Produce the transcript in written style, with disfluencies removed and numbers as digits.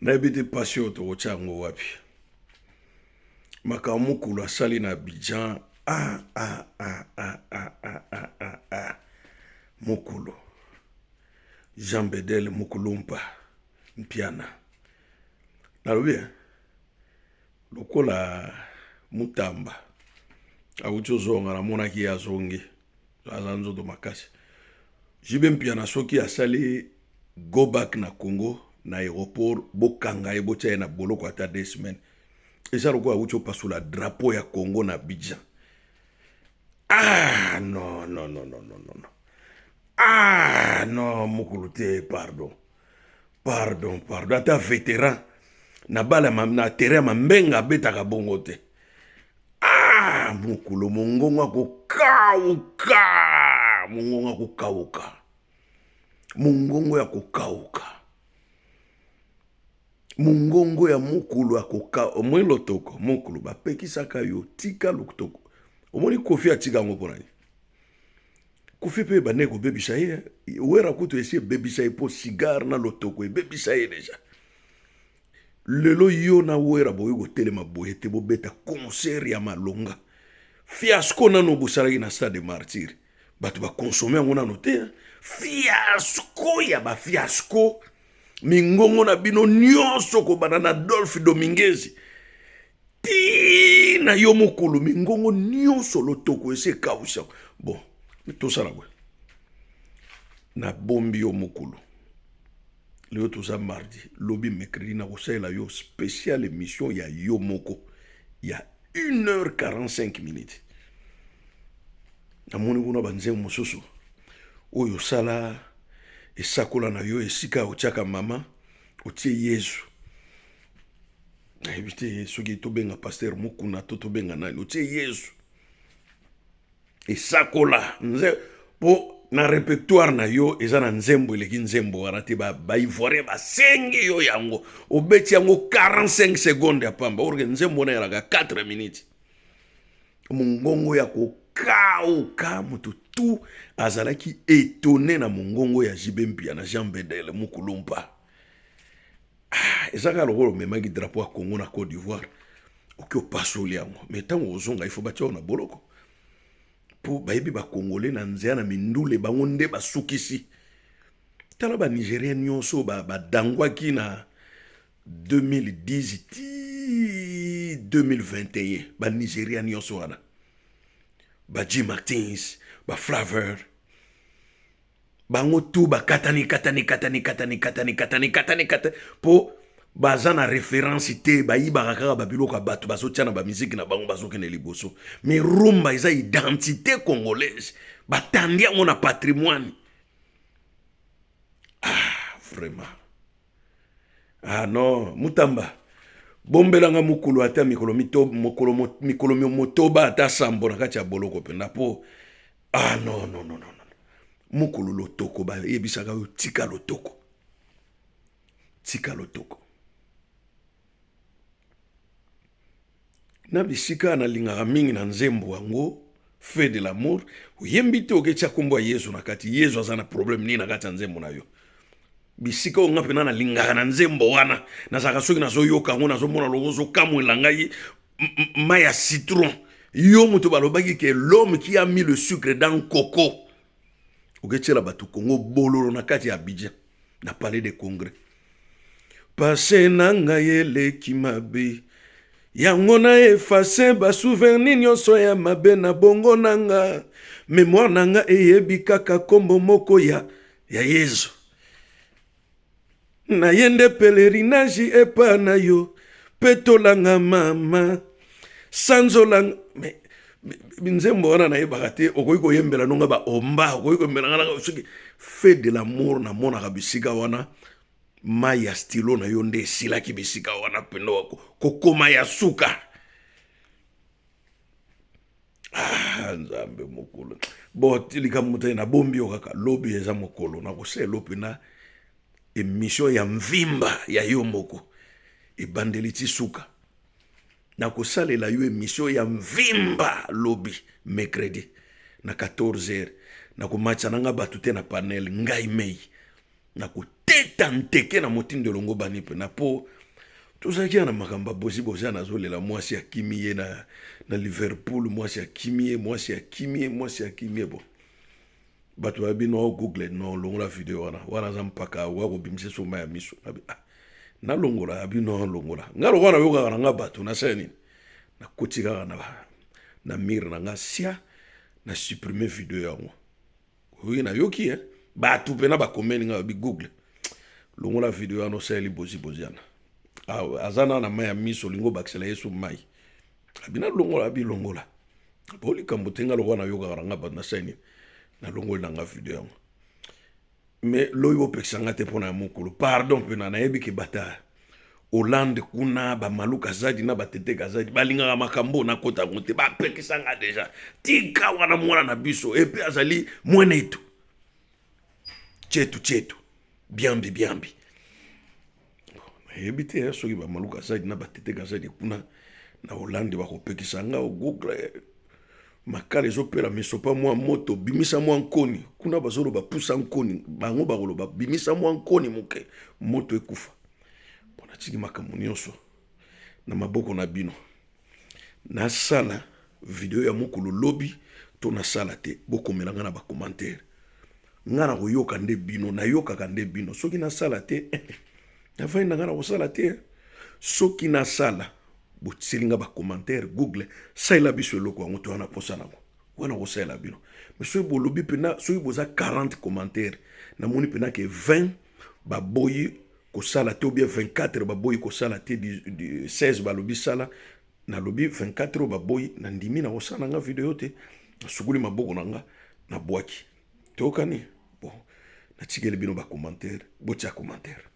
Na ebite passion to chango wapi. Makamukulu asali na Abidjan. Mukulu. Jean Bedel Mukulumpa. Mpiana. Nalobi lokola Mutamba. Aucho zonga na monaki ya zongi. Azanzo do makasi. Jibe Mpiana soki asali go back na Congo na aéroport bokanga ebocha na boloko ata 2 semaines. Eza loko aucho pasu la drapeau ya Congo na Abidjan. Non. Non, Mukulu te, pardon. Ata vétéran na bala na terrain mambenga betaka bongo te. Mukulu mongongo akokauka. Mongongo ya kokauka. Mongongo ya Mukulu akoka omwe lotoko Mukulu bapekisaka yo tika lotoko. Omoni Kofi atika ngo ponani. Kofi pe baneko bebisa ye. Wera kuto esi bebisa ye po cigare na lotoko e bebisa ye deja. Lelo yo na wera boyo go telema boye te bo beta concert ya malonga. Fiasco na no busaragi na stade martyr. Batu ba consommer ngona note. Fiasco ya ba fiasco. Mingongo na bino nyonso ko banana Adolphe Dominguez. Tina yo Mukulu mingongo nyonso lotoko ese kausha. Bon, to sala bwe. Na bombi yo Mukulu. Leo toza mardi, lobi mercredi na kosala yo spécial émission ya yo moko. Ya 1h45 minutes. Na moni kuna banze mosusu. Oyo sala esakola na yo esika ochaka mama otie Yesu. Na ebite soki tobenga pasteur Mukuna to benga nani otie Yesu. Esakola nze po na répertoire na yo eza na nzembo eleki nzembo wana te ba ivoire ba sengi yo yango obeti yango 45 secondes ya pamba orge nzembo na yalaka 4 minutes. Mongongo ya kokauka mutu tu azalaki étonné na mongongo ya Jibe Mpiana Jean Bedel Mukulumpa. Ezaka lokolo memaki drapeau ya Congo na Côte d'Ivoire. Oki opasoli yango. Mais tango ozonga ifo batia na boloko. Po bayebi ba Congolais na nzea na mindule bango nde basukisi. Tala ba Nigérien nyonso ba dangwaki na 2010 2021 ba Nigérien nyonso wana. Ba G Martins, ba Flavor. Bango tu ba katani po baza na référence te ba yiba kaka ba biloko batu basotia na ba musique na bango bazokene liboso. Mais rumba eza identité congolaise. Batandi yango na patrimoine. Vraiment. Non, Mutamba. Bombelanga Mukulu ata mikolo motoba ata sambo na kati ya boloko penda po. Non. Mukulu lotoko ba yebisaka yo tika lotoko. Na bisika na lingaka mingi na nzembo wango fait de l'amour uyembi te oketia kombo ya Yesu na kati Yesu azana problème ni na kati ya nzembo na yo bisika onga pena na lingaka na nzembo wana na saka soki na zo yoka ngo na zo mona logozo kamwela ngai mai ya citron yo muto balobaki que l'homme qui a mis le sucre dans coco oketia la batu Congo bololo na kati ya Abidjan na palais de congrès passé nanga yele kimabe yango na efase ba souvenir nyonso ya mabe na bongo nanga mémoire nanga eyebi kaka kombo moko ya Yesu na yende pèlerinage epa na yo petolanga mama sanzolanga binzembo wana na yebaka te okoki koyembela nonga ba omba okoki koyembela ngana soki fait de l'amour na mona ka bisika wana maya stilo na yo nde silaki bisika wana pendo wako kokoma ya suka. Nzambe Mukulu bo tilika mutai na bombi okaka lobi eza mokolo na kose lopi na émission ya mvimba ya yo moko ebandeli ti suka na kosalela yo émission ya mvimba lobi mercredi na 14h na komatcha nanga batu te na panel ngai mei na koteta nteke na motindo longo bani pe na po tozalaki na makambo bozi nazolela mwasi akimi ye na Liverpool, mwasi akimi ye mwasi akimi ye bon bato babi no google no longola video wana za mpaka wa kobimisa so maya miso na longola abi no longola ngalo wana yoka na nga bato na seni na kotika na mire na nga sia na supprimer video yango oui na yoki bato pena ba komeni nga bi google longola video ano seli bozi ana azana na maya miso lingo bakisela yesu mai abina longola abi longola boli kambutenga lo wana yoka na nga bato na seni na longola na nga video yango mais loyo pekisanga te pona mukulu pardon pena na yebi ke bata Hollande kuna ba maluka zadi na batete kazadi balinga makambo na kota ngote ba pekisanga deja tika wana mwana na biso epe azali mwenetu chetu biambi ebite soki ba maluka zadi na batete kazadi kuna na Hollande ba kopekisanga o Google makala ezopela misopa mwa moto bimisa mwa nkoni kuna bazolo bapusa nkoni bango bakolo bimisa mwa nkoni moke moto ekufa pona tiki makambo nyonso na maboko na bino na sala video ya mokolo lobi to na sala te bokomela nga na ba commentaire nga na koyoka nde bino na yoka nde bino soki na sala te na vai na nga na kosala te soki na sala botsilinga ba commentaire google saila biso eloko yango to wana posa nango wana kosaila bino mais soki bolobi pena soki boza 40 commentaire na moni pena ke 20 baboyi kosala te ou bien 24 baboyi kosala te 16 balobi sala na lobi 24 baboyi na ndimi na kosala nga video te nasukuli maboko na nga na bwaki tokani bon na tikeli bino ba commentaire botia commentaire